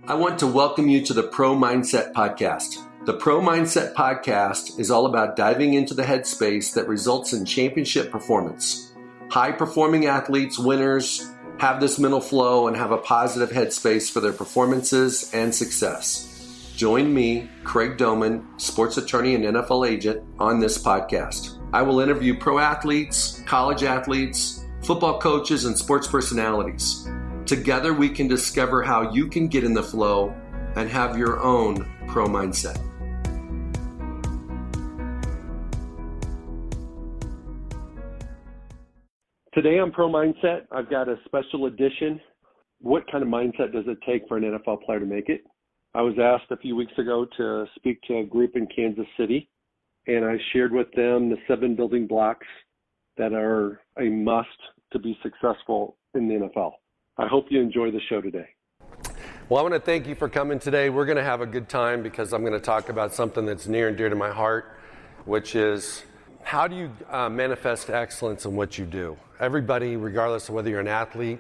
I want to welcome you to the Pro Mindset Podcast. The Pro Mindset Podcast is all about diving into the headspace that results in championship performance. High-performing athletes, winners, have this mental flow and have a positive headspace for their performances and success. Join me, Craig Domann, sports attorney and NFL agent, on this podcast. I will interview pro athletes, college athletes, football coaches, and sports personalities. Together, we can discover how you can get in the flow and have your own pro mindset. Today on Pro Mindset, I've got a special edition. What kind of mindset does it take for an NFL player to make it? I was asked a few weeks ago to speak to a group in Kansas City, and I shared with them the 7 building blocks that are a must to be successful in the NFL. I hope you enjoy the show today. Well, I want to thank you for coming today. We're going to have a good time because I'm going to talk about something that's near and dear to my heart, which is how do you manifest excellence in what you do? Everybody, regardless of whether you're an athlete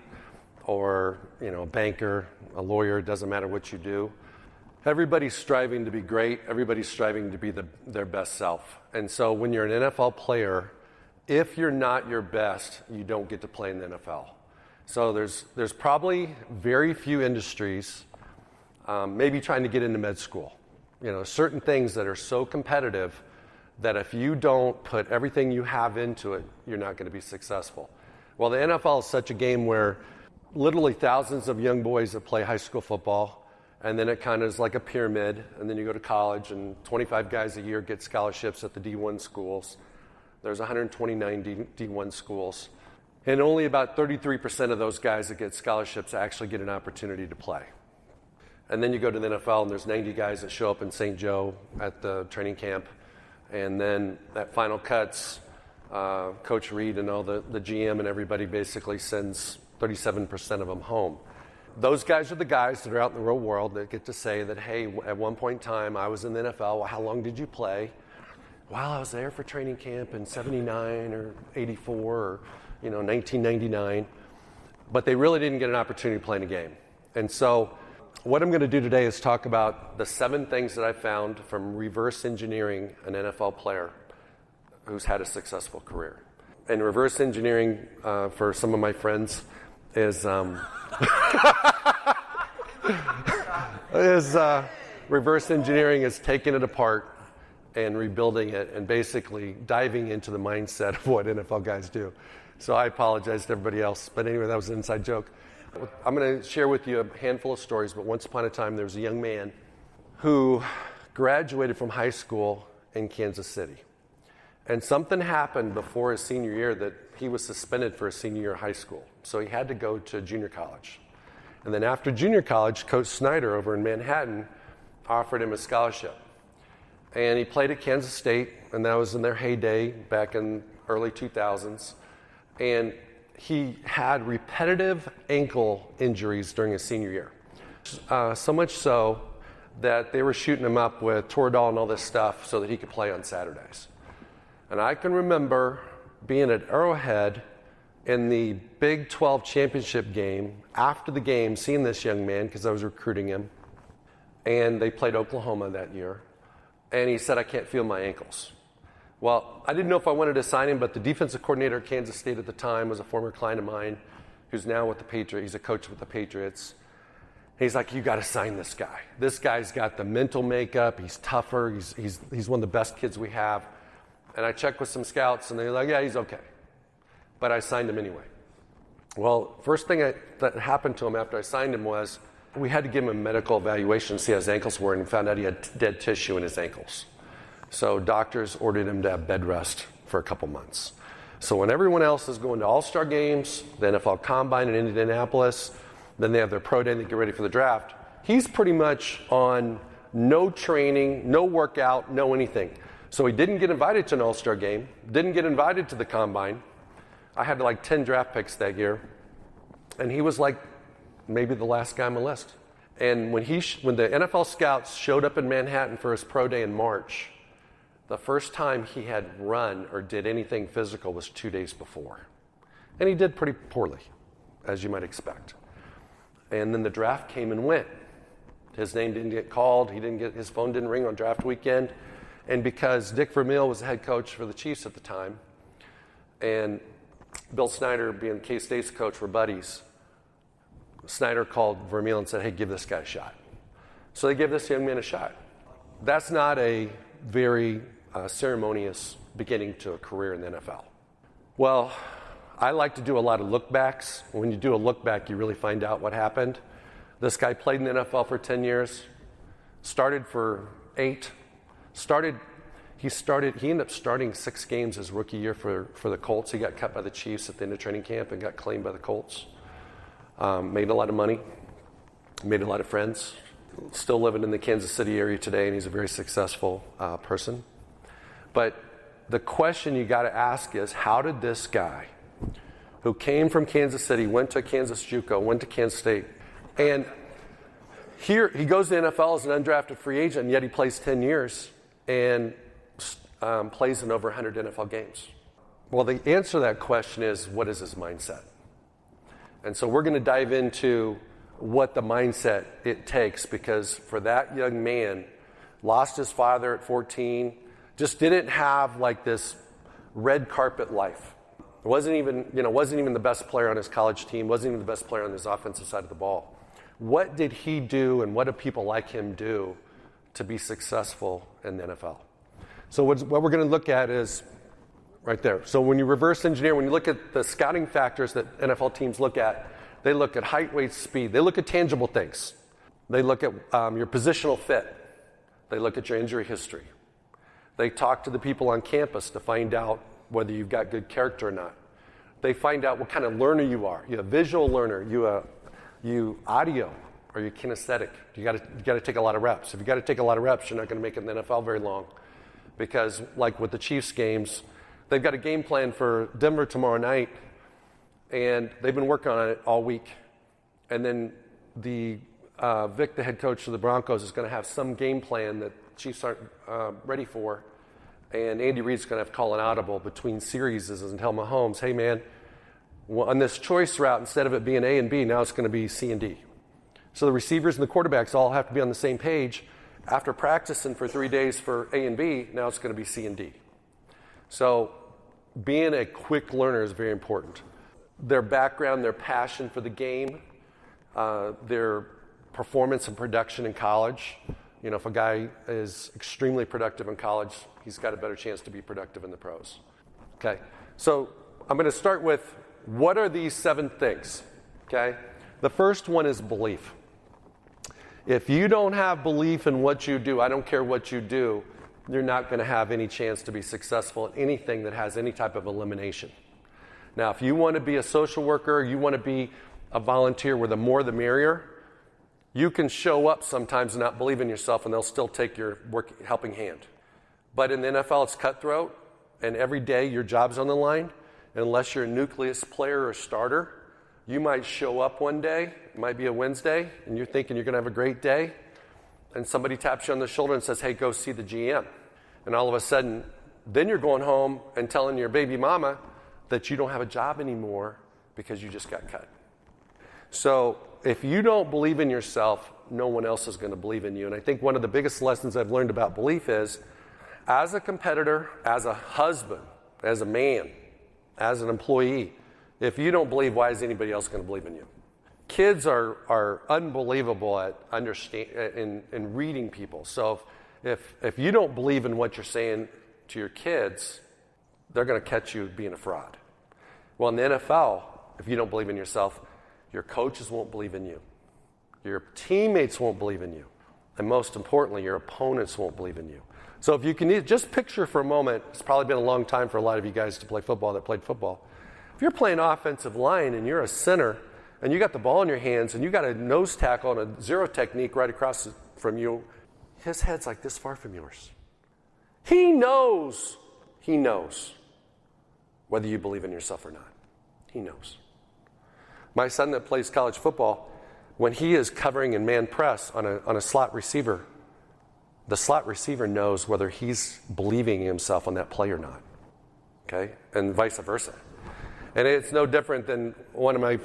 or a banker, a lawyer, it doesn't matter what you do. Everybody's striving to be great. Everybody's striving to be their best self. And so when you're an NFL player, if you're not your best, you don't get to play in the NFL. So there's probably very few industries, maybe trying to get into med school. Certain things that are so competitive that if you don't put everything you have into it, you're not going to be successful. Well, the NFL is such a game where literally thousands of young boys that play high school football, and then it kind of is like a pyramid, and then you go to college, and 25 guys a year get scholarships at the D1 schools. There's 129 D1 schools. And only about 33% of those guys that get scholarships actually get an opportunity to play. And then you go to the NFL, and there's 90 guys that show up in St. Joe at the training camp. And then at final cuts, Coach Reed and all the GM and everybody basically sends 37% of them home. Those guys are the guys that are out in the real world that get to say that, hey, at one point in time, I was in the NFL. Well, how long did you play? Well, I was there for training camp in 79 or 84 or 1999, but they really didn't get an opportunity to play in a game. And so what I'm going to do today is talk about the 7 things that I found from reverse engineering an NFL player who's had a successful career. And reverse engineering, for some of my friends, is reverse engineering is taking it apart and rebuilding it and basically diving into the mindset of what NFL guys do. So I apologize to everybody else. But anyway, that was an inside joke. I'm going to share with you a handful of stories, but once upon a time there was a young man who graduated from high school in Kansas City. And something happened before his senior year that he was suspended for his senior year of high school. So he had to go to junior college. And then after junior college, Coach Snyder over in Manhattan offered him a scholarship. And he played at Kansas State, and that was in their heyday back in early 2000s. And he had repetitive ankle injuries during his senior year. So much so that they were shooting him up with Toradol and all this stuff so that he could play on Saturdays. And I can remember being at Arrowhead in the Big 12 championship game, after the game, seeing this young man because I was recruiting him. And they played Oklahoma that year. And he said, I can't feel my ankles. Well, I didn't know if I wanted to sign him, but the defensive coordinator at Kansas State at the time was a former client of mine who's now with the Patriots. He's a coach with the Patriots. He's like, you got to sign this guy. This guy's got the mental makeup. He's tougher. He's one of the best kids we have. And I checked with some scouts, and they're like, yeah, he's okay. But I signed him anyway. Well, first thing that happened to him after I signed him was we had to give him a medical evaluation to see how his ankles were, and found out he had dead tissue in his ankles. So doctors ordered him to have bed rest for a couple months. So when everyone else is going to all-star games, the NFL Combine in Indianapolis, then they have their pro day and they get ready for the draft, he's pretty much on no training, no workout, no anything. So he didn't get invited to an all-star game, didn't get invited to the Combine. I had like 10 draft picks that year, and he was like maybe the last guy on my list. And when the NFL scouts showed up in Manhattan for his pro day in March, the first time he had run or did anything physical was 2 days before. And he did pretty poorly, as you might expect. And then the draft came and went. His name didn't get called. His phone didn't ring on draft weekend. And because Dick Vermeil was the head coach for the Chiefs at the time, and Bill Snyder, being K-State's coach, were buddies, Snyder called Vermeil and said, hey, give this guy a shot. So they gave this young man a shot. That's not a very ceremonious beginning to a career in the NFL. Well, I like to do a lot of look backs. When you do a look back, you really find out what happened. This guy played in the NFL for 10 years, started for 8, he ended up starting 6 games his rookie year for the Colts. He got cut by the Chiefs at the end of training camp and got claimed by the Colts. Made a lot of money, made a lot of friends, still living in the Kansas City area today, and he's a very successful person. But the question you got to ask is, how did this guy who came from Kansas City, went to Kansas JUCO, went to Kansas State, and here he goes to the NFL as an undrafted free agent, and yet he plays 10 years and plays in over 100 NFL games? Well, the answer to that question is, what is his mindset? And so we're going to dive into what the mindset it takes, because for that young man, lost his father at 14, just didn't have like this red carpet life. Wasn't even the best player on his college team, wasn't even the best player on his offensive side of the ball. What did he do, and what do people like him do to be successful in the NFL? So what we're going to look at is right there. So when you reverse engineer, when you look at the scouting factors that NFL teams look at, they look at height, weight, speed. They look at tangible things. They look at your positional fit. They look at your injury history. They talk to the people on campus to find out whether you've got good character or not. They find out what kind of learner you are. You a visual learner? You audio? Are you kinesthetic? You got to take a lot of reps. If you got to take a lot of reps, you're not going to make it in the NFL very long, because like with the Chiefs games, they've got a game plan for Denver tomorrow night, and they've been working on it all week. And then Vic, the head coach of the Broncos, is going to have some game plan that Chiefs aren't ready for, and Andy Reid's going to have to call an audible between series and tell Mahomes, hey man, on this choice route, instead of it being A and B, now it's going to be C and D. So the receivers and the quarterbacks all have to be on the same page. After practicing for 3 days for A and B, now it's going to be C and D. So being a quick learner is very important. Their background, their passion for the game, their performance and production in college. You know, if a guy is extremely productive in college, he's got a better chance to be productive in the pros. Okay, so I'm going to start with, what are these 7 things? Okay, the first one is belief. If you don't have belief in what you do, I don't care what you do, you're not going to have any chance to be successful at anything that has any type of elimination. Now, if you want to be a social worker, you want to be a volunteer, where the more the merrier, you can show up sometimes and not believe in yourself, and they'll still take your helping hand. But in the NFL, it's cutthroat, and every day your job's on the line. Unless you're a nucleus player or starter, you might show up one day, it might be a Wednesday, and you're thinking you're going to have a great day, and somebody taps you on the shoulder and says, hey, go see the GM. And all of a sudden, then you're going home and telling your baby mama that you don't have a job anymore because you just got cut. So if you don't believe in yourself, no one else is going to believe in you. And I think one of the biggest lessons I've learned about belief is, as a competitor, as a husband, as a man, as an employee, if you don't believe, why is anybody else going to believe in you? Kids are unbelievable at in reading people. So if you don't believe in what you're saying to your kids, they're going to catch you being a fraud. Well, in the NFL, if you don't believe in yourself, your coaches won't believe in you. Your teammates won't believe in you. And most importantly, your opponents won't believe in you. So if you can just picture for a moment, it's probably been a long time for a lot of you guys to play football that played football. If you're playing offensive line and you're a center and you got the ball in your hands and you got a nose tackle and a zero technique right across from you, his head's like this far from yours. He knows whether you believe in yourself or not. He knows. My son that plays college football, when he is covering in man press on a slot receiver, the slot receiver knows whether he's believing in himself on that play or not. Okay? And vice versa. And it's no different than one of my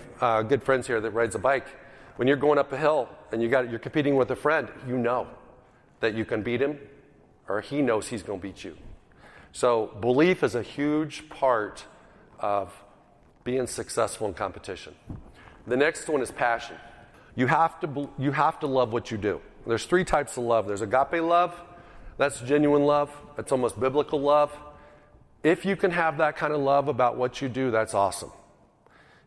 good friends here that rides a bike. When you're going up a hill and you're competing with a friend, you know that you can beat him, or he knows he's going to beat you. So belief is a huge part of being successful in competition. The next one is passion. You have to love what you do. There's 3 types of love. There's agape love. That's genuine love. That's almost biblical love. If you can have that kind of love about what you do, that's awesome.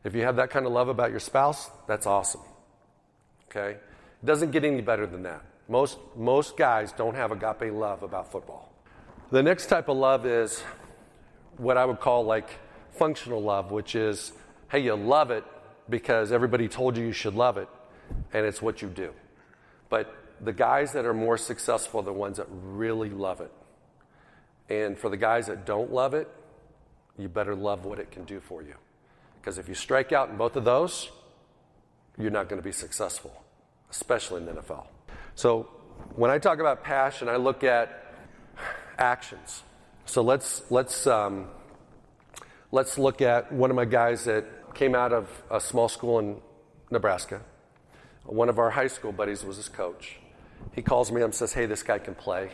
If you have that kind of love about your spouse, that's awesome. Okay? It doesn't get any better than that. Most guys don't have agape love about football. The next type of love is what I would call like functional love, which is, hey, you love it because everybody told you should love it, and it's what you do. But the guys that are more successful are the ones that really love it. And for the guys that don't love it, you better love what it can do for you. Because if you strike out in both of those, you're not going to be successful, especially in the NFL. So when I talk about passion, I look at actions. So let's look at one of my guys that came out of a small school in Nebraska. One of our high school buddies was his coach. He calls me up and says, hey, this guy can play.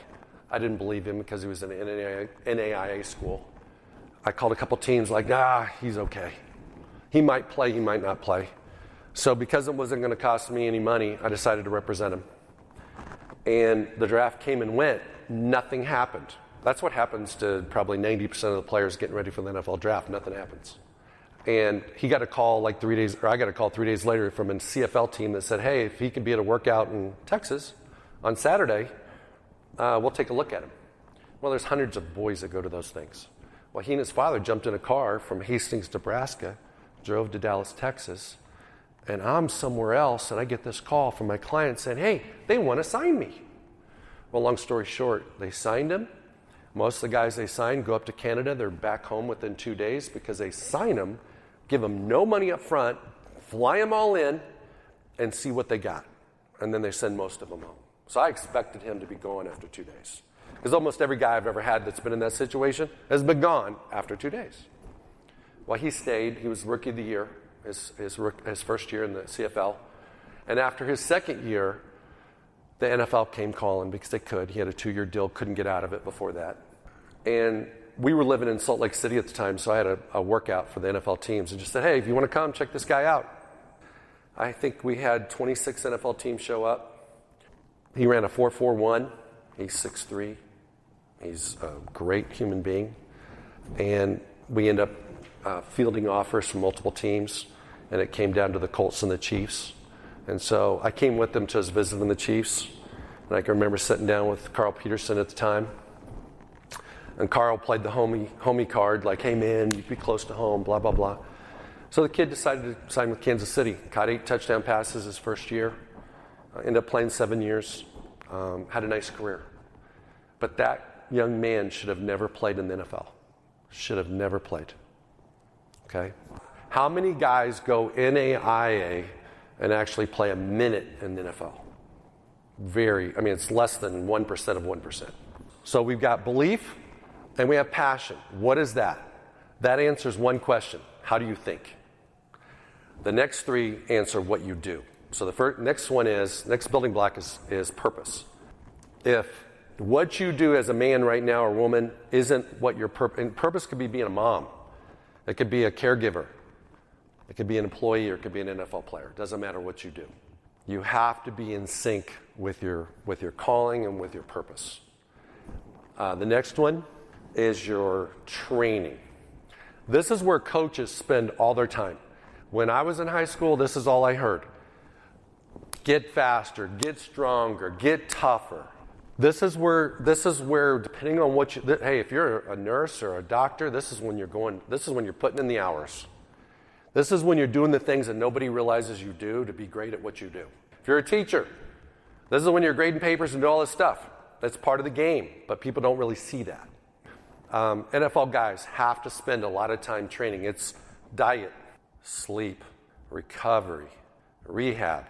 I didn't believe him because he was in an NAIA school. I called a couple teams like, he's okay. He might play, he might not play. So because it wasn't going to cost me any money, I decided to represent him. And the draft came and went. Nothing happened. That's what happens to probably 90% of the players getting ready for the NFL draft. Nothing happens. And he got a call like 3 days, or I got a call 3 days later from a CFL team that said, hey, if he could be at a workout in Texas on Saturday, we'll take a look at him. Well, there's hundreds of boys that go to those things. Well, he and his father jumped in a car from Hastings, Nebraska, drove to Dallas, Texas, and I'm somewhere else, and I get this call from my client saying, hey, they want to sign me. Well, long story short, they signed him. Most of the guys they sign go up to Canada. They're back home within 2 days because they sign them, give them no money up front, fly them all in, and see what they got. And then they send most of them home. So I expected him to be gone after 2 days. Because almost every guy I've ever had that's been in that situation has been gone after 2 days. Well, he stayed. He was Rookie of the Year, his first year in the CFL. And after his second year, the NFL came calling because they could. He had a 2-year deal, couldn't get out of it before that. And we were living in Salt Lake City at the time, so I had a workout for the NFL teams and just said, hey, if you want to come, check this guy out. I think we had 26 NFL teams show up. He ran a 4.41. He's 6'3". He's a great human being. And we ended up fielding offers from multiple teams, and it came down to the Colts and the Chiefs. And so I came with them to his visit in the Chiefs. And I can remember sitting down with Carl Peterson at the time. And Carl played the homie card, like, hey, man, you'd be close to home, blah, blah, blah. So the kid decided to sign with Kansas City. Caught 8 touchdown passes his first year. Ended up playing 7 years. Had a nice career. But that young man should have never played in the NFL. Should have never played. Okay? How many guys go NAIA and actually play a minute in the NFL? It's less than 1% of 1%. So we've got belief and we have passion. What is that? That answers one question. How do you think? The next 3 answer what you do. So the next building block is purpose. If what you do as a man right now or woman isn't what your purpose, and purpose could be being a mom. It could be a caregiver. It could be an employee, or it could be an NFL player. It doesn't matter what you do. You have to be in sync with your calling and with your purpose. The next one is your training. This is where coaches spend all their time. When I was in high school, this is all I heard. Get faster, get stronger, get tougher. This is where depending on what if you're a nurse or a doctor, this is when you're putting in the hours. This is when you're doing the things that nobody realizes you do to be great at what you do. If you're a teacher, this is when you're grading papers and do all this stuff. That's part of the game, but people don't really see that. NFL guys have to spend a lot of time training. It's diet, sleep, recovery, rehab,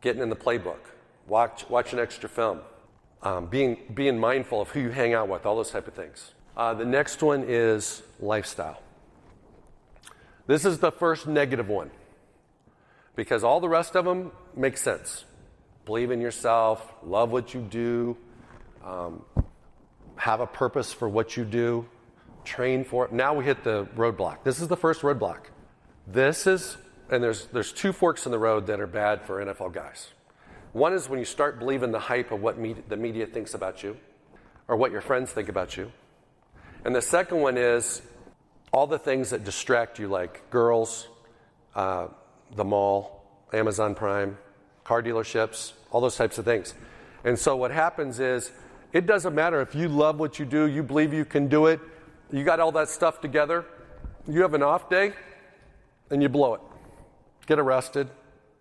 getting in the playbook, watching extra film, being mindful of who you hang out with, all those type of things. The next one is lifestyle. This is the first negative one. because all the rest of them make sense. Believe in yourself, love what you do, have a purpose for what you do, train for it. Now we hit the roadblock. This is the first roadblock. And there's two forks in the road that are bad for NFL guys. One is when you start believing the hype of what the media thinks about you or what your friends think about you. And the second one is all the things that distract you, like girls, the mall, Amazon Prime, car dealerships, all those types of things. And so what happens is it doesn't matter if you love what you do, you believe you can do it, you got all that stuff together, you have an off day, and you blow it. Get arrested,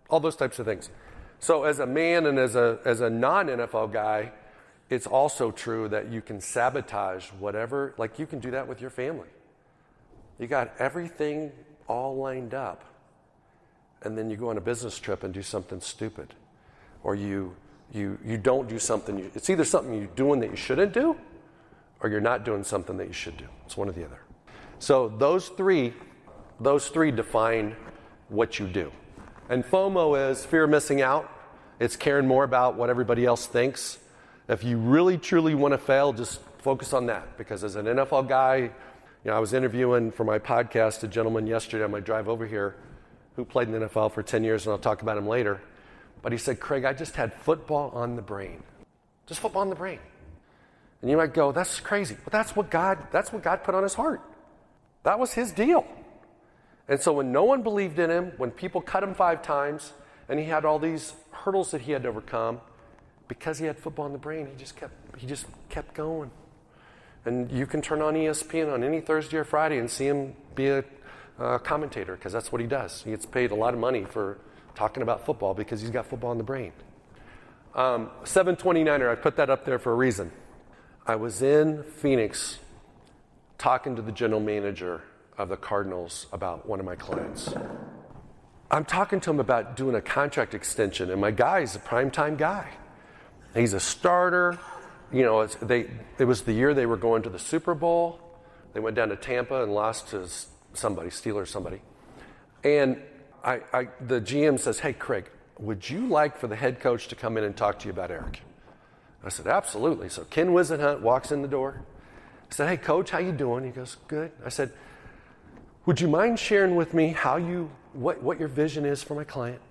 all those types of things. So as a man and as a non-NFL guy, it's also true that you can sabotage whatever, like you can do that with your family. You got everything all lined up, and then you go on a business trip and do something stupid. Or you don't do something, it's either something you're doing that you shouldn't do, or you're not doing something that you should do. It's one or the other. So those three define what you do. And FOMO is fear of missing out. It's caring more about what everybody else thinks. If you really, truly want to fail, just focus on that. Because as an NFL guy, I was interviewing for my podcast a gentleman yesterday on my drive over here who played in the NFL for 10 years, and I'll talk about him later. But he said, Craig, I just had football on the brain. Just football on the brain. And you might go, that's crazy. But that's what God put on his heart. That was his deal. And so when no one believed in him, when people cut him 5 times, and he had all these hurdles that he had to overcome, because he had football in the brain, he just kept going. And you can turn on ESPN on any Thursday or Friday and see him be a commentator, because that's what he does. He gets paid a lot of money for talking about football because he's got football in the brain. 729er, I put that up there for a reason. I was in Phoenix talking to the general manager of the Cardinals about one of my clients. I'm talking to him about doing a contract extension, and my guy's a primetime guy. He's a starter. It was the year they were going to the Super Bowl. They went down to Tampa and lost to somebody, Steelers somebody. And the GM says, hey, Craig, would you like for the head coach to come in and talk to you about Eric? I said, absolutely. So Ken Wisenhunt walks in the door. I said, hey, Coach, how you doing? He goes, good. I said, would you mind sharing with me what your vision is for my client?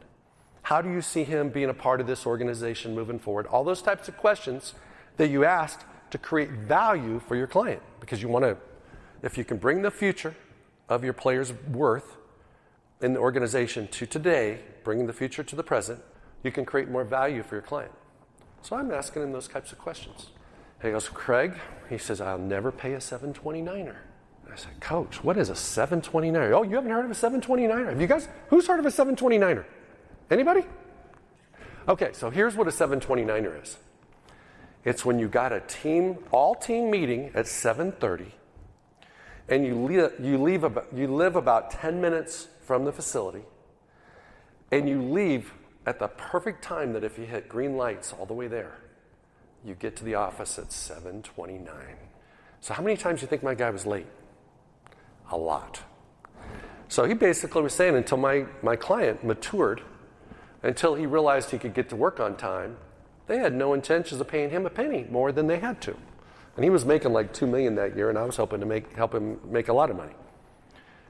How do you see him being a part of this organization moving forward? All those types of questions that you asked to create value for your client. Because you want to, if you can bring the future of your player's worth in the organization to today, bringing the future to the present, you can create more value for your client. So I'm asking him those types of questions. And he goes, Craig, he says, I'll never pay a 729er. I said, Coach, what is a 729er? Oh, you haven't heard of a 729er? Have you guys? Who's heard of a 729er? Anybody? Okay, so here's what a 729er is. It's when you got a all-team meeting at 7:30, and you live about 10 minutes from the facility, and you leave at the perfect time that if you hit green lights all the way there, you get to the office at 7:29. So how many times do you think my guy was late? A lot. So he basically was saying until my client matured, until he realized he could get to work on time, they had no intentions of paying him a penny more than they had to. And he was making like $2 million that year, and I was hoping to help him make a lot of money.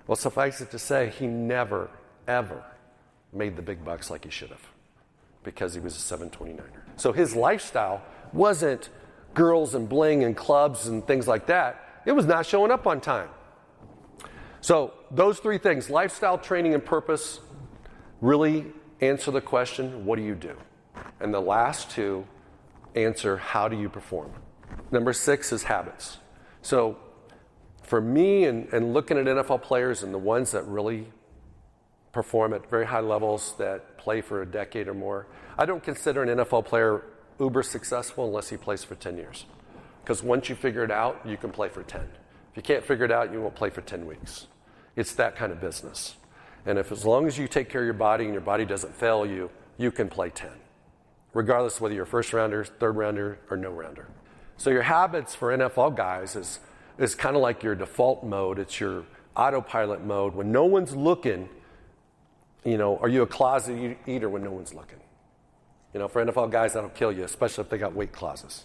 Well, suffice it to say, he never, ever made the big bucks like he should have because he was a 729er. So his lifestyle wasn't girls and bling and clubs and things like that. It was not showing up on time. So those 3 things, lifestyle, training, and purpose, really answer the question, what do you do? And the last 2 answer, how do you perform? Number 6 is habits. So for me and looking at NFL players and the ones that really perform at very high levels that play for a decade or more, I don't consider an NFL player uber successful unless he plays for 10 years. Because once you figure it out, you can play for 10. If you can't figure it out, you won't play for 10 weeks. It's that kind of business. And as long as you take care of your body and your body doesn't fail you, you can play 10. Regardless of whether you're a first rounder, third rounder, or no rounder. So your habits for NFL guys is kind of like your default mode. It's your autopilot mode. When no one's looking, Are you a closet eater when no one's looking? For NFL guys, that'll kill you, especially if they got weight clauses.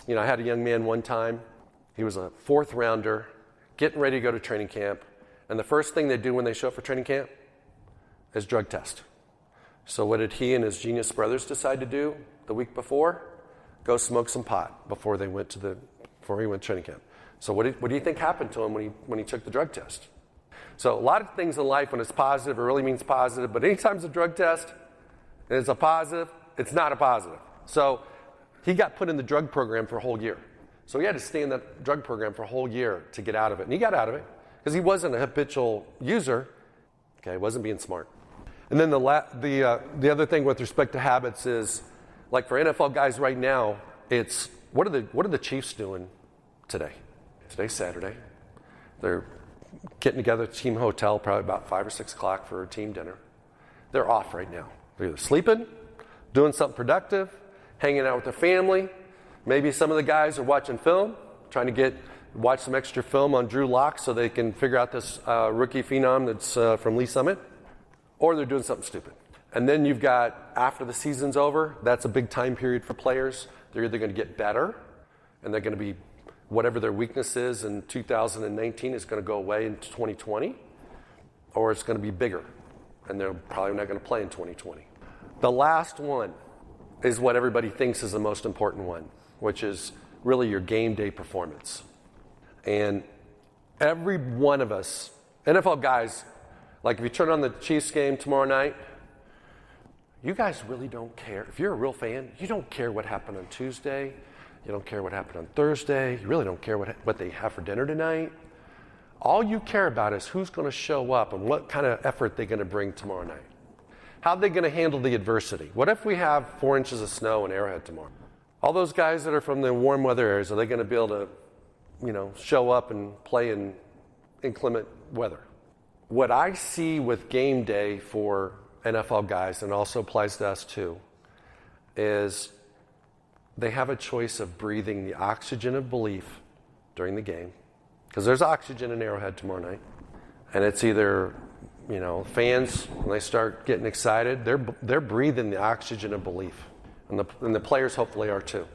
I had a young man one time. He was a 4th rounder, getting ready to go to training camp. And the first thing they do when they show up for training camp is drug test. So what did he and his genius brothers decide to do the week before? Go smoke some pot before he went to training camp. So what do you think happened to him when he took the drug test? So a lot of things in life, when it's positive, it really means positive. But anytime it's a drug test and it's a positive, it's not a positive. So he got put in the drug program for a whole year. So he had to stay in that drug program for a whole year to get out of it. And he got out of it because he wasn't a habitual user. Okay, he wasn't being smart. And then the other thing with respect to habits is, like for NFL guys right now, it's what are the Chiefs doing today? Today's Saturday. They're getting together at a team hotel probably about 5 or 6 o'clock for a team dinner. They're off right now. They're either sleeping, doing something productive, hanging out with their family. Maybe some of the guys are watching film, trying to watch some extra film on Drew Lock so they can figure out this rookie phenom that's from Lee Summit. Or they're doing something stupid. And then you've got, after the season's over, that's a big time period for players. They're either going to get better, and they're going to be, whatever their weakness is in 2019 is going to go away in 2020, or it's going to be bigger, and they're probably not going to play in 2020. The last one is what everybody thinks is the most important one, which is really your game day performance. And every one of us, NFL guys, like if you turn on the Chiefs game tomorrow night, you guys really don't care. If you're a real fan, you don't care what happened on Tuesday. You don't care what happened on Thursday. You really don't care what they have for dinner tonight. All you care about is who's going to show up and what kind of effort they're going to bring tomorrow night. How are they going to handle the adversity? What if we have 4 inches of snow in Arrowhead tomorrow? All those guys that are from the warm weather areas, are they going to be able to, show up and play in inclement weather? What I see with game day for NFL guys, and also applies to us too, is they have a choice of breathing the oxygen of belief during the game, because there's oxygen in Arrowhead tomorrow night, and it's either, fans, when they start getting excited, they're breathing the oxygen of belief, and the players hopefully are too.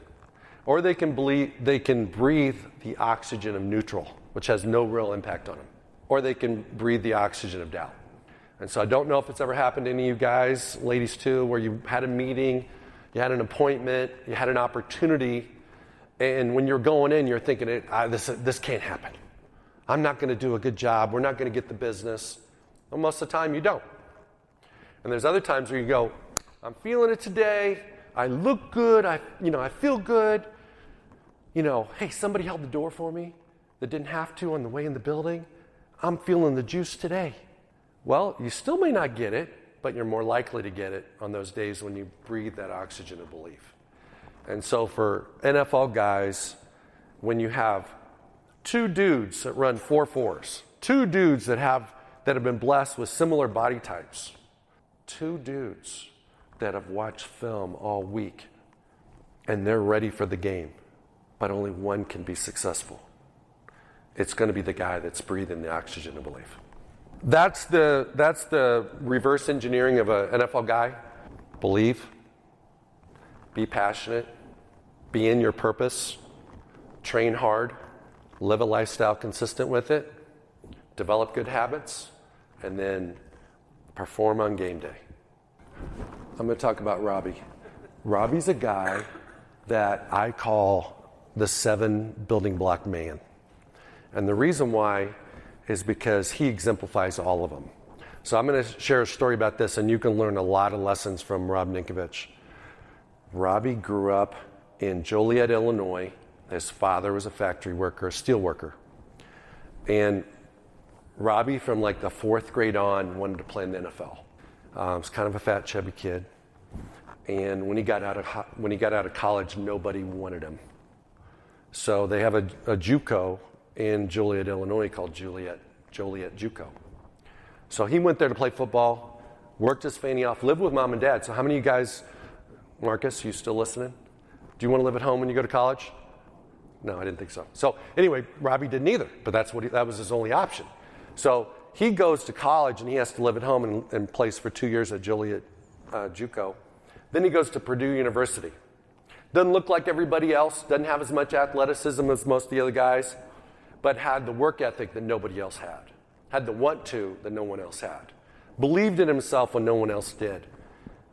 Or they can breathe the oxygen of neutral, which has no real impact on them. Or they can breathe the oxygen of doubt. And so I don't know if it's ever happened to any of you guys, ladies too, where you had a meeting, you had an appointment, you had an opportunity, and when you're going in, you're thinking, this can't happen. I'm not going to do a good job. We're not going to get the business. Well, most of the time, you don't. And there's other times where you go, I'm feeling it today. I look good. I feel good. Hey, somebody held the door for me that didn't have to on the way in the building. I'm feeling the juice today. Well, you still may not get it, but you're more likely to get it on those days when you breathe that oxygen of belief. And so for NFL guys, when you have 2 dudes that run 4.4s, 2 dudes that have been blessed with similar body types, 2 dudes that have watched film all week, and they're ready for the game, but only one can be successful. It's going to be the guy that's breathing the oxygen of belief. That's the reverse engineering of an NFL guy. Believe, be passionate, be in your purpose, train hard, live a lifestyle consistent with it, develop good habits, and then perform on game day. I'm going to talk about Robbie. Robbie's a guy that I call the 7 building block man. And the reason why is because he exemplifies all of them. So I'm going to share a story about this, and you can learn a lot of lessons from Rob Ninkovich. Robbie grew up in Joliet, Illinois. His father was a factory worker, a steel worker. And Robbie, from like the 4th grade on, wanted to play in the NFL. He was kind of a fat, chubby kid. And when he got out of college, nobody wanted him. So they have a JUCO in Joliet, Illinois called Joliet JUCO. So he went there to play football, worked his fanny off, lived with mom and dad. So how many of you guys, Marcus, you still listening? Do you want to live at home when you go to college? No, I didn't think so. So anyway, Robbie didn't either, but that was his only option. So he goes to college and he has to live at home and plays for 2 years at Joliet JUCO. Then he goes to Purdue University. Doesn't look like everybody else, doesn't have as much athleticism as most of the other guys, but had the work ethic that nobody else had the want to that no one else had, believed in himself when no one else did.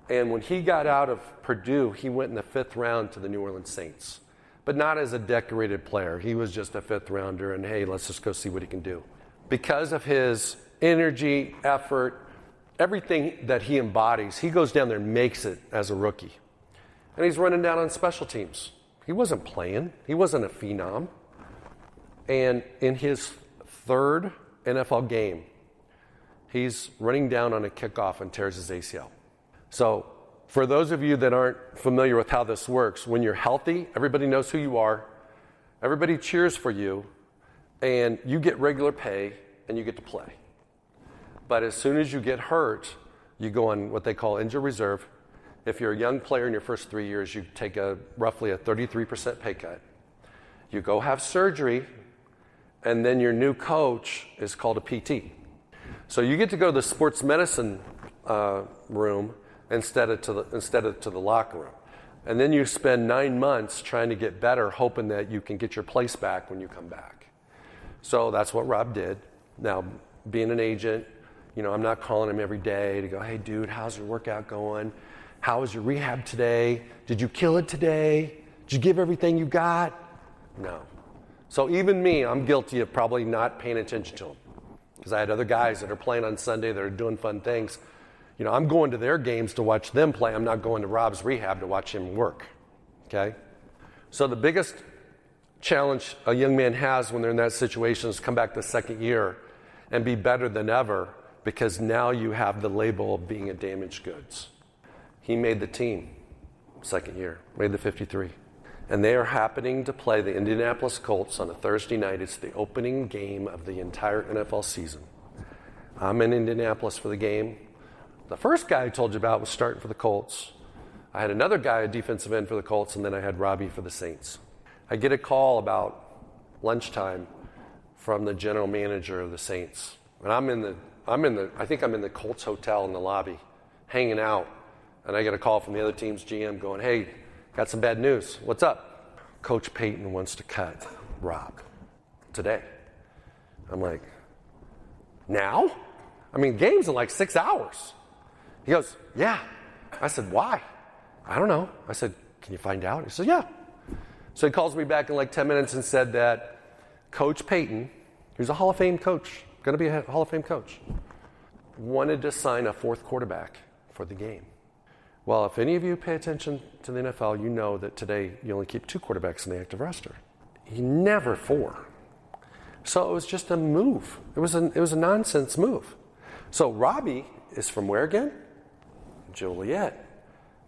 And when he got out of Purdue, he went in the 5th round to the New Orleans Saints, but not as a decorated player. He was just a 5th rounder, and hey, let's just go see what he can do. Because of his energy, effort, everything that he embodies, he goes down there and makes it as a rookie. And he's running down on special teams. He wasn't playing. He wasn't a phenom. And in his 3rd NFL game, he's running down on a kickoff and tears his ACL. So for those of you that aren't familiar with how this works, when you're healthy, everybody knows who you are. Everybody cheers for you. And you get regular pay and you get to play. But as soon as you get hurt, you go on what they call injured reserve. If you're a young player in your first 3 years, you take roughly a 33% pay cut. You go have surgery, and then your new coach is called a PT. So you get to go to the sports medicine room instead of to the locker room. And then you spend 9 months trying to get better, hoping that you can get your place back when you come back. So that's what Rob did. Now, being an agent, I'm not calling him every day to go, hey, dude, how's your workout going? How was your rehab today? Did you kill it today? Did you give everything you got? No. So even me, I'm guilty of probably not paying attention to him, because I had other guys that are playing on Sunday that are doing fun things. I'm going to their games to watch them play. I'm not going to Rob's rehab to watch him work. Okay? So the biggest challenge a young man has when they're in that situation is come back the second year and be better than ever, because now you have the label of being a damaged goods. He made the team second year, made the 53. And they are happening to play the Indianapolis Colts on a Thursday night. It's the opening game of the entire NFL season. I'm in Indianapolis for the game. The first guy I told you about was starting for the Colts. I had another guy, a defensive end for the Colts, and then I had Robbie for the Saints. I get a call about lunchtime from the general manager of the Saints. And I think I'm in the Colts hotel in the lobby, hanging out. And I get a call from the other team's GM going, hey, got some bad news. What's up? Coach Payton wants to cut Rob today. I'm like, now? Game's in like 6 hours. He goes, yeah. I said, why? I don't know. I said, can you find out? He said, yeah. So he calls me back in like 10 minutes and said that Coach Payton, who's a Hall of Fame coach, going to be a Hall of Fame coach, wanted to sign a 4th quarterback for the game. Well, if any of you pay attention to the NFL, you know that today you only keep 2 quarterbacks in the active roster. Never 4. So it was just a move. It was a nonsense move. So Robbie is from where again? Joliet.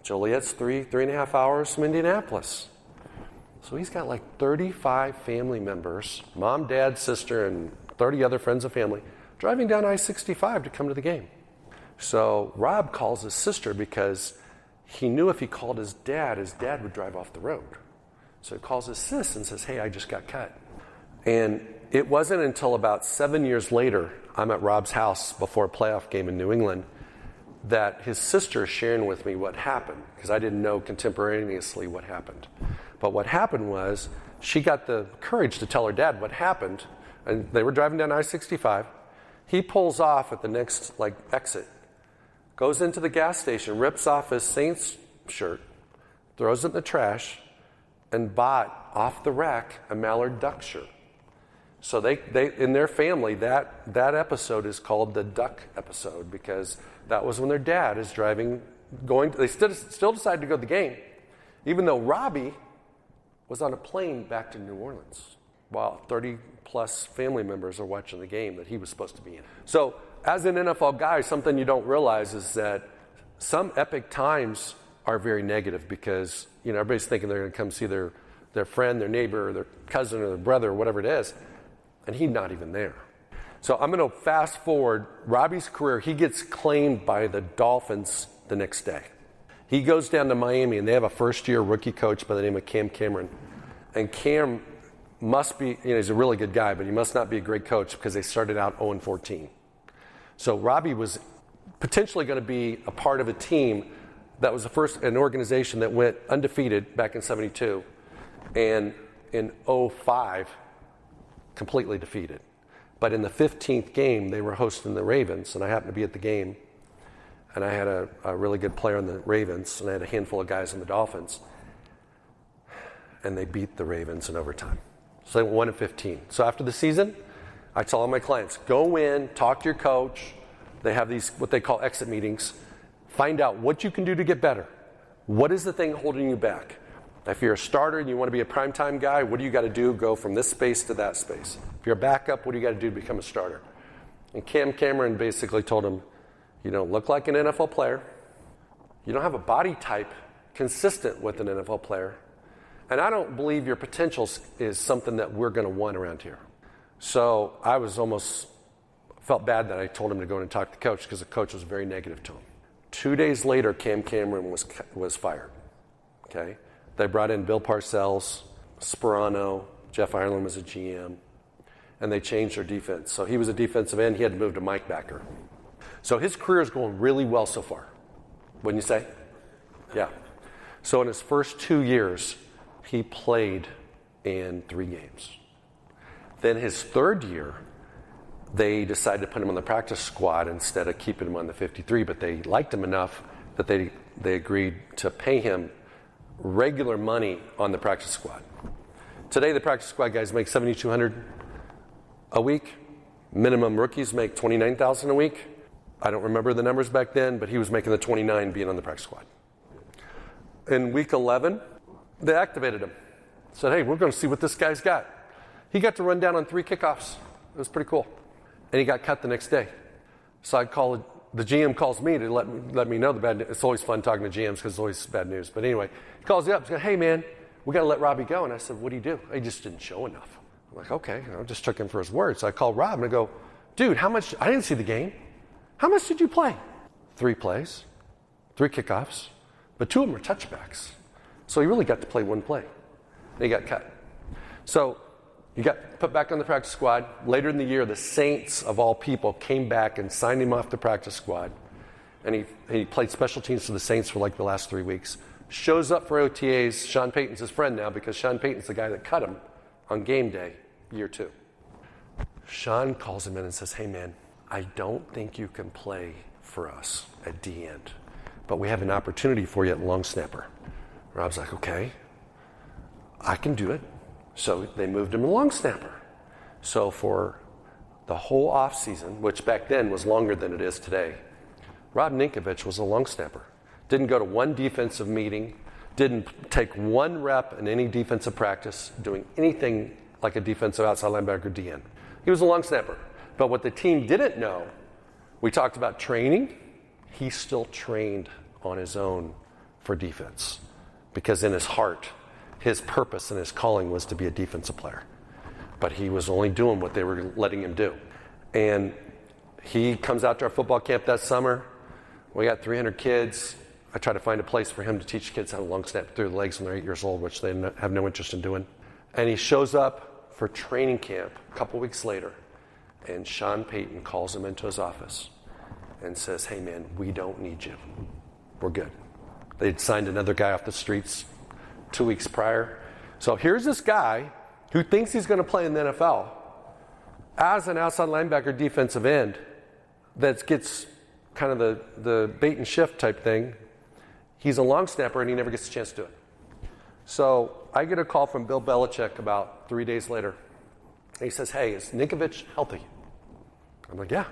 Joliet's 3.5 hours from Indianapolis. So he's got like 35 family members, mom, dad, sister, and 30 other friends and family, driving down I-65 to come to the game. So Rob calls his sister because he knew if he called his dad would drive off the road. So he calls his sis and says, hey, I just got cut. And it wasn't until about 7 years later, I'm at Rob's house before a playoff game in New England, that his sister is sharing with me what happened, because I didn't know contemporaneously what happened. But what happened was she got the courage to tell her dad what happened, and they were driving down I-65. He pulls off at the next exit, goes into the gas station, rips off his Saints shirt, throws it in the trash, and bought off the rack a Mallard Duck shirt. So they in their family, that episode is called the Duck episode, because that was when their dad is they still decided to go to the game, even though Robbie was on a plane back to New Orleans while 30 plus family members are watching the game that he was supposed to be in. So as an NFL guy, something you don't realize is that some epic times are very negative, because everybody's thinking they're going to come see their friend, their neighbor, or their cousin, or their brother, or whatever it is, and he's not even there. So I'm going to fast forward Robbie's career. He gets claimed by the Dolphins the next day. He goes down to Miami, and they have a first-year rookie coach by the name of Cam Cameron. And Cam must be, he's a really good guy, but he must not be a great coach, because they started out 0-14. So Robbie was potentially going to be a part of a team that was an organization that went undefeated back in 72, and in 05, completely defeated. But in the 15th game, they were hosting the Ravens, and I happened to be at the game, and I had a really good player on the Ravens, and I had a handful of guys on the Dolphins, and they beat the Ravens in overtime. So they won 1-15. So after the season, I tell all my clients, go in, talk to your coach. They have these, what they call exit meetings. Find out what you can do to get better. What is the thing holding you back? If you're a starter and you want to be a primetime guy, what do you got to do? Go from this space to that space. If you're a backup, what do you got to do to become a starter? And Cam Cameron basically told him, you don't look like an NFL player. You don't have a body type consistent with an NFL player. And I don't believe your potential is something that we're going to want around here. So I was felt bad that I told him to go in and talk to the coach, because the coach was very negative to him. 2 days later, Cam Cameron was fired. Okay? They brought in Bill Parcells, Sperano, Jeff Ireland was a GM, and they changed their defense. So he was a defensive end. He had to move to Mike backer. So his career is going really well so far. Wouldn't you say? Yeah. So in his first 2 years, he played in 3 games. Then his third year, they decided to put him on the practice squad instead of keeping him on the 53, but they liked him enough that they agreed to pay him regular money on the practice squad. Today, the practice squad guys make $7,200 a week. Minimum rookies make $29,000 a week. I don't remember the numbers back then, but he was making the 29 being on the practice squad. In week 11, they activated him. Said, hey, we're going to see what this guy's got. He got to run down on 3 kickoffs. It was pretty cool. And he got cut the next day. So the GM calls me to let me know the bad news. It's always fun talking to GMs because it's always bad news. But anyway, he calls me up and says, hey, man, we got to let Robbie go. And I said, what do you do? He just didn't show enough. I'm like, okay. I just took him for his word. So I called Rob and I go, dude, how much? I didn't see the game. How much did you play? 3 plays, 3 kickoffs, but 2 of them were touchbacks. So he really got to play 1 play. And he got cut. So he got put back on the practice squad. Later in the year, the Saints, of all people, came back and signed him off the practice squad. And he played special teams for the Saints for like the last 3 weeks. Shows up for OTAs. Sean Payton's his friend now, because Sean Payton's the guy that cut him on game day, year 2. Sean calls him in and says, hey, man, I don't think you can play for us at D end, but we have an opportunity for you at long snapper. Rob's like, okay, I can do it. So they moved him to long snapper. So for the whole off season, which back then was longer than it is today, Rob Ninkovich was a long snapper. Didn't go to 1 defensive meeting, didn't take 1 rep in any defensive practice, doing anything like a defensive outside linebacker D end. He was a long snapper. But what the team didn't know, we talked about training. He still trained on his own for defense, because in his heart, his purpose and his calling was to be a defensive player. But he was only doing what they were letting him do. And he comes out to our football camp that summer. We got 300 kids. I try to find a place for him to teach kids how to long snap through the legs when they're 8 years old, which they have no interest in doing. And he shows up for training camp a couple weeks later. And Sean Payton calls him into his office and says, hey, man, we don't need you. We're good. They'd signed another guy off the streets 2 weeks prior. So here's this guy who thinks he's going to play in the NFL as an outside linebacker defensive end that gets kind of the bait and shift type thing. He's a long snapper, and he never gets a chance to do it. So I get a call from Bill Belichick about 3 days later. And he says, hey, is Ninkovich healthy? I'm like, yeah.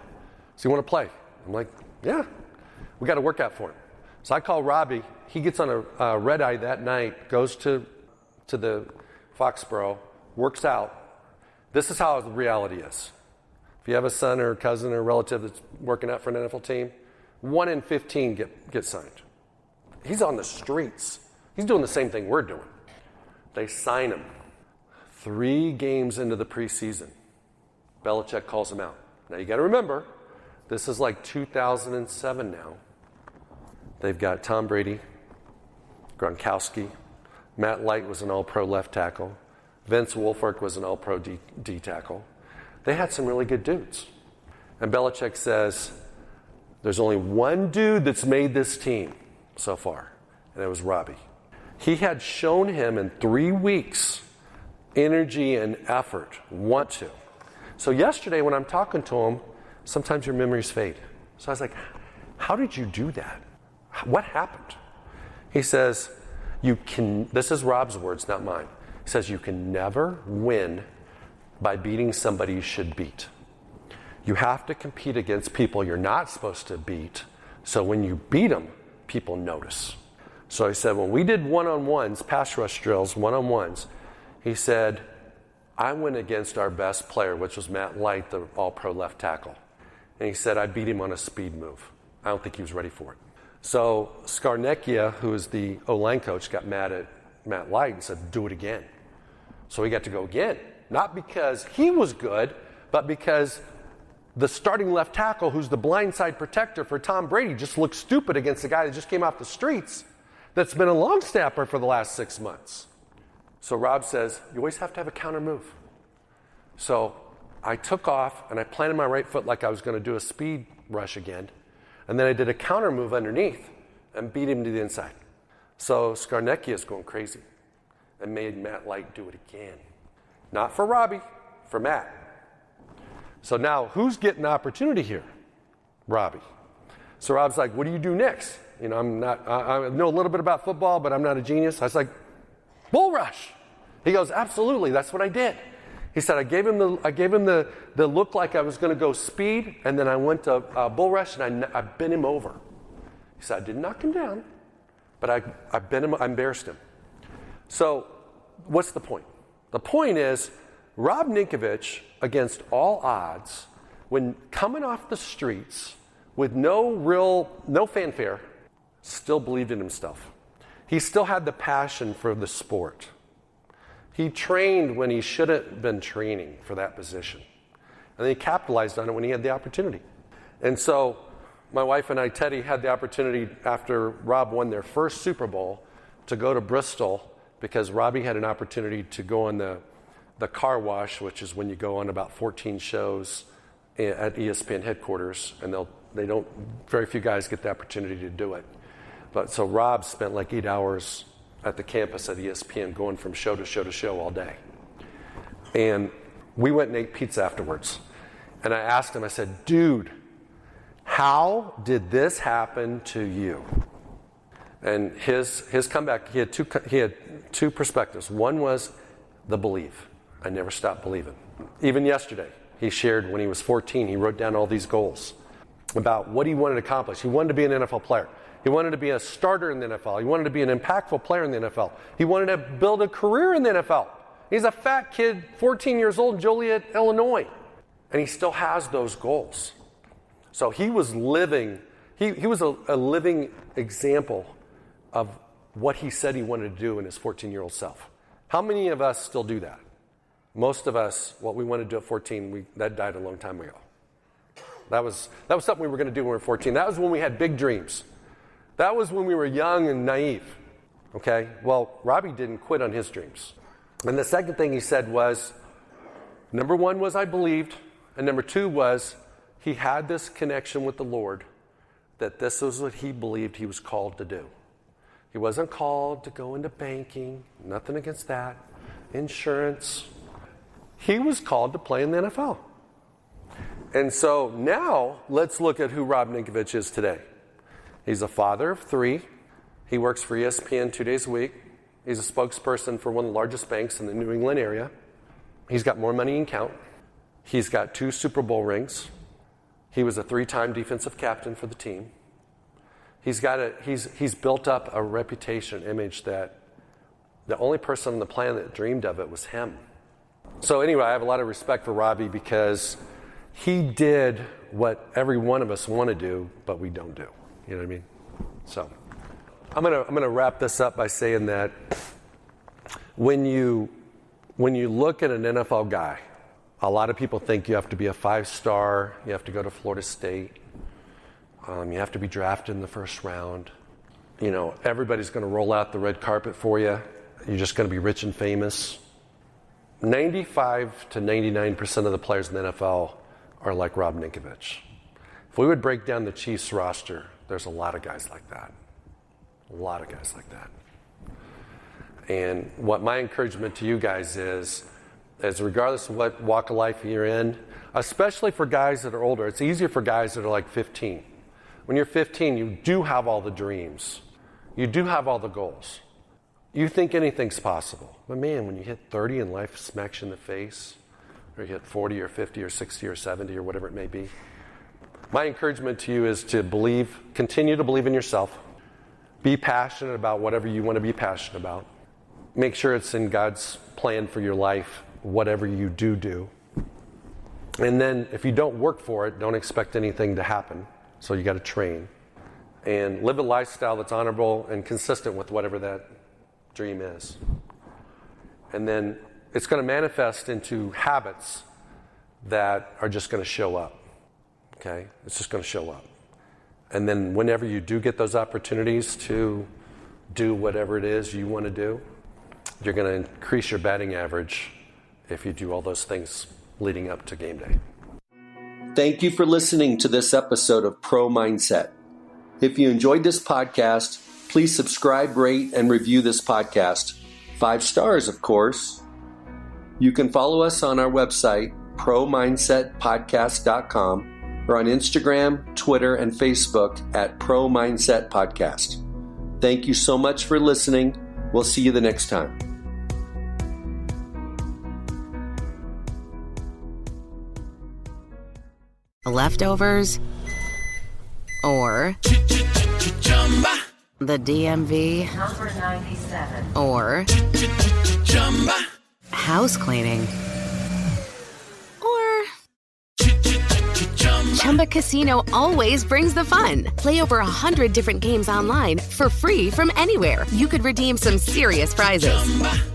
Does he want to play? I'm like, yeah. We got to work out for him. So I call Robbie. He gets on a red eye that night, goes to the Foxborough, works out. This is how the reality is. If you have a son or a cousin or a relative that's working out for an NFL team, 1 in 15 get signed. He's on the streets. He's doing the same thing we're doing. They sign him. 3 games into the preseason, Belichick calls him out. Now you got to remember, this is like 2007 now. They've got Tom Brady, Gronkowski, Matt Light was an all-pro left tackle, Vince Wilfork was an all-pro D tackle. They had some really good dudes. And Belichick says, there's only one dude that's made this team so far, and it was Robbie. He had shown him in 3 weeks energy and effort, want to. So yesterday when I'm talking to him, sometimes your memories fade. So I was like, how did you do that? What happened? He says, this is Rob's words, not mine. He says, you can never win by beating somebody you should beat. You have to compete against people you're not supposed to beat, so when you beat them, people notice. So he said, when we did one-on-ones, pass rush drills, one-on-ones, he said, I went against our best player, which was Matt Light, the all-pro left tackle. And he said, I beat him on a speed move. I don't think he was ready for it. So Skarnecchia, who is the O-line coach, got mad at Matt Light and said, do it again. So he got to go again. Not because he was good, but because the starting left tackle, who's the blindside protector for Tom Brady, just looked stupid against the guy that just came off the streets that's been a long snapper for the last 6 months. So Rob says, you always have to have a counter move. So I took off and I planted my right foot like I was going to do a speed rush again. And then I did a counter move underneath and beat him to the inside. So Skarnecchia is going crazy and made Matt Light do it again. Not for Robbie, for Matt. So now, who's getting the opportunity here? Robbie. So Rob's like, what do you do next? I know a little bit about football, but I'm not a genius. I was like, bull rush. He goes, absolutely, that's what I did. He said, I gave him the look like I was going to go speed, and then I went to bull rush, and I bent him over. He said, I didn't knock him down, but I bent him, I embarrassed him. So what's the point? The point is, Rob Ninkovich, against all odds, when coming off the streets with no fanfare, still believed in himself. He still had the passion for the sport. He trained when he shouldn't have been training for that position. And he capitalized on it when he had the opportunity. And so my wife and I, Teddy, had the opportunity after Rob won their first Super Bowl to go to Bristol because Robbie had an opportunity to go on the car wash, which is when you go on about 14 shows at ESPN headquarters, and very few guys get the opportunity to do it. But so Rob spent like 8 hours at the campus at ESPN going from show to show to show all day. And we went and ate pizza afterwards. And I asked him, I said, dude, how did this happen to you? And his comeback, he had two perspectives. One was the belief. I never stopped believing. Even yesterday, he shared when he was 14, he wrote down all these goals about what he wanted to accomplish. He wanted to be an NFL player. He wanted to be a starter in the NFL. He wanted to be an impactful player in the NFL. He wanted to build a career in the NFL. He's a fat kid, 14 years old in Joliet, Illinois. And he still has those goals. So he was living, he was a living example of what he said he wanted to do in his 14-year-old self. How many of us still do that? Most of us, what we wanted to do at 14, that died a long time ago. That was something we were going to do when we were 14. That was when we had big dreams. That was when we were young and naive. Okay? Well, Robbie didn't quit on his dreams. And the second thing he said was, number one was I believed, and number two was he had this connection with the Lord that this was what he believed he was called to do. He wasn't called to go into banking, nothing against that, insurance. He was called to play in the NFL. And so now let's look at who Rob Ninkovich is today. He's a father of 3. He works for ESPN 2 days a week. He's a spokesperson for one of the largest banks in the New England area. He's got more money than count. He's got 2 Super Bowl rings. He was a 3-time defensive captain for the team. He's built up a reputation, image that the only person on the planet that dreamed of it was him. So anyway, I have a lot of respect for Robbie because he did what every one of us want to do, but we don't do. You know what I mean? So I'm gonna wrap this up by saying that when you look at an NFL guy, a lot of people think you have to be a 5-star, you have to go to Florida State, you have to be drafted in the first round. You know, everybody's going to roll out the red carpet for you. You're just going to be rich and famous. 95 to 99% of the players in the NFL are like Rob Ninkovich. If we would break down the Chiefs roster, there's a lot of guys like that. A lot of guys like that. And what my encouragement to you guys is regardless of what walk of life you're in, especially for guys that are older, it's easier for guys that are like 15. When you're 15, you do have all the dreams. You do have all the goals. You think anything's possible. But man, when you hit 30 and life smacks you in the face, or you hit 40 or 50 or 60 or 70 or whatever it may be, my encouragement to you is to believe, continue to believe in yourself. Be passionate about whatever you want to be passionate about. Make sure it's in God's plan for your life, whatever you do. And then if you don't work for it, don't expect anything to happen. So you got to train. And live a lifestyle that's honorable and consistent with whatever that dream is. And then it's going to manifest into habits that are just going to show up. Okay? It's just going to show up. And then whenever you do get those opportunities to do whatever it is you want to do, you're going to increase your batting average if you do all those things leading up to game day. Thank you for listening to this episode of Pro Mindset. If you enjoyed this podcast, please subscribe, rate, and review this podcast. 5 stars, of course. You can follow us on our website, promindsetpodcast.com, or on Instagram, Twitter, and Facebook at Pro Mindset Podcast. Thank you so much for listening. We'll see you the next time. Leftovers or the DMV Number 97 or house cleaning or Chumba Casino always brings the fun. Play over 100 different games online for free from anywhere. You could redeem some serious prizes.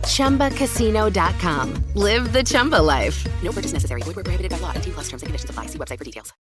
ChumbaCasino.com. Live the Chumba life. No purchase necessary. Void where prohibited by law. 18+ terms and conditions apply. See website for details.